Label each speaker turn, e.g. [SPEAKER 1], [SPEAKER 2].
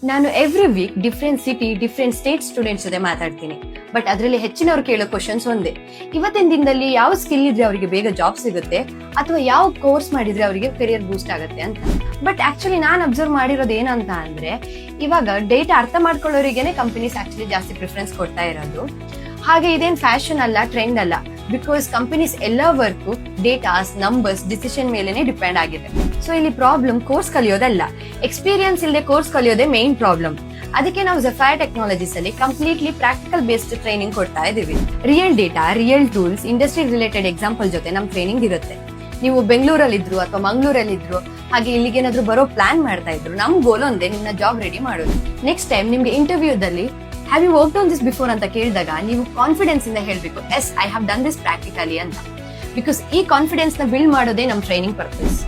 [SPEAKER 1] ನಾನು every week different city different state students ಜೊತೆ ಮಾತಾಡ್ತೀನಿ. ಬಟ್ ಅದರಲ್ಲಿ ಹೆಚ್ಚಿನವ್ರು ಕೇಳೋ ಕ್ವಶನ್ಸ್ ಒಂದೇ, ಇವತ್ತಿನ ದಿನದಲ್ಲಿ ಯಾವ ಸ್ಕಿಲ್ ಇದ್ರೆ ಅವರಿಗೆ ಬೇಗ ಜಾಬ್ ಸಿಗುತ್ತೆ ಅಥವಾ ಯಾವ ಕೋರ್ಸ್ ಮಾಡಿದ್ರೆ ಅವರಿಗೆ ಕೆರಿಯರ್ ಬೂಸ್ಟ್ ಆಗುತ್ತೆ ಅಂತ. ಬಟ್ ಆಕ್ಚುಲಿ ನಾನು ಅಬ್ಸರ್ವ್ ಮಾಡಿರೋದು ಏನಂತ ಅಂದ್ರೆ, ಇವಾಗ ಡೇಟಾ ಅರ್ಥ ಮಾಡ್ಕೊಳ್ಳೋರಿಗೇನೆ ಕಂಪನೀಸ್ ಆಕ್ಚುಲಿ ಜಾಸ್ತಿ ಪ್ರಿಫರೆನ್ಸ್ ಕೊಡ್ತಾ ಇರೋದು. ಹಾಗೆ ಇದೇನ್ ಫ್ಯಾಷನ್ ಅಲ್ಲ, ಟ್ರೆಂಡ್ ಅಲ್ಲ. ಬಿಕಾಸ್ ಕಂಪನೀಸ್ ಎಲ್ಲ ವರ್ಕು ಡೇಟಾಸ್, ನಂಬರ್ಸ್, ಡಿಸಿಷನ್ ಮೇಲೆನೆ ಡಿಪೆಂಡ್ ಆಗಿದೆ. ಸೊ ಇಲ್ಲಿ ಪ್ರಾಬ್ಲಮ್ ಕೋರ್ಸ್ ಕಲಿಯೋದಲ್ಲ, ಎಕ್ಸ್ಪೀರಿಯನ್ಸ್ ಇಲ್ಲದೆ ಕೋರ್ಸ್ ಕಲಿಯೋದೇ ಮೇನ್ ಪ್ರಾಬ್ಲಮ್. ಅದಕ್ಕೆ ನಾವು ಝಫೈರ್ ಟೆಕ್ನಾಲಜೀಸ್ ಅಲ್ಲಿ ಕಂಪ್ಲೀಟ್ಲಿ ಪ್ರಾಕ್ಟಿಕಲ್ ಬೇಸ್ಡ್ ಟ್ರೈನಿಂಗ್ ಕೊಡ್ತಾ ಇದೀವಿ. Real data, real tools, industry related example ಜೊತೆ ನಮ್ ಟ್ರೈನಿಂಗ್ ಇರುತ್ತೆ. ನೀವು ಬೆಂಗಳೂರಲ್ಲಿ ಇದ್ರು ಅಥವಾ ಮಂಗಳೂರಲ್ಲಿ ಇದ್ರು, ಹಾಗೆ ಇಲ್ಲಿಗೆ ಏನಾದ್ರು ಬರೋ ಪ್ಲಾನ್ ಮಾಡ್ತಾ ಇದ್ರು, ನಮ್ ಗೋಲ್ ಒಂದೇ, ನಿಮ್ನ ಜಾಬ್ ರೆಡಿ ಮಾಡೋದು. ನೆಕ್ಸ್ಟ್ ಟೈಮ್ ನಿಮ್ಗೆ ಇಂಟರ್ವ್ಯೂದಲ್ಲಿ have you worked on this before ಅಂತ ಕೇಳಿದಾಗ ನೀವು ಕಾನ್ಫಿಡೆನ್ಸ್ ಇಂದ ಹೇಳ್ಬೇಕು, yes I have done this practically ಅಂತ. ಬಿಕಾಸ್ ಈ ಕಾನ್ಫಿಡೆನ್ಸ್ ನ ಬಿಲ್ಡ್ ಮಾಡೋದೇ ನಮ್ ಟ್ರೈನಿಂಗ್ ಪರ್ಪಸ್.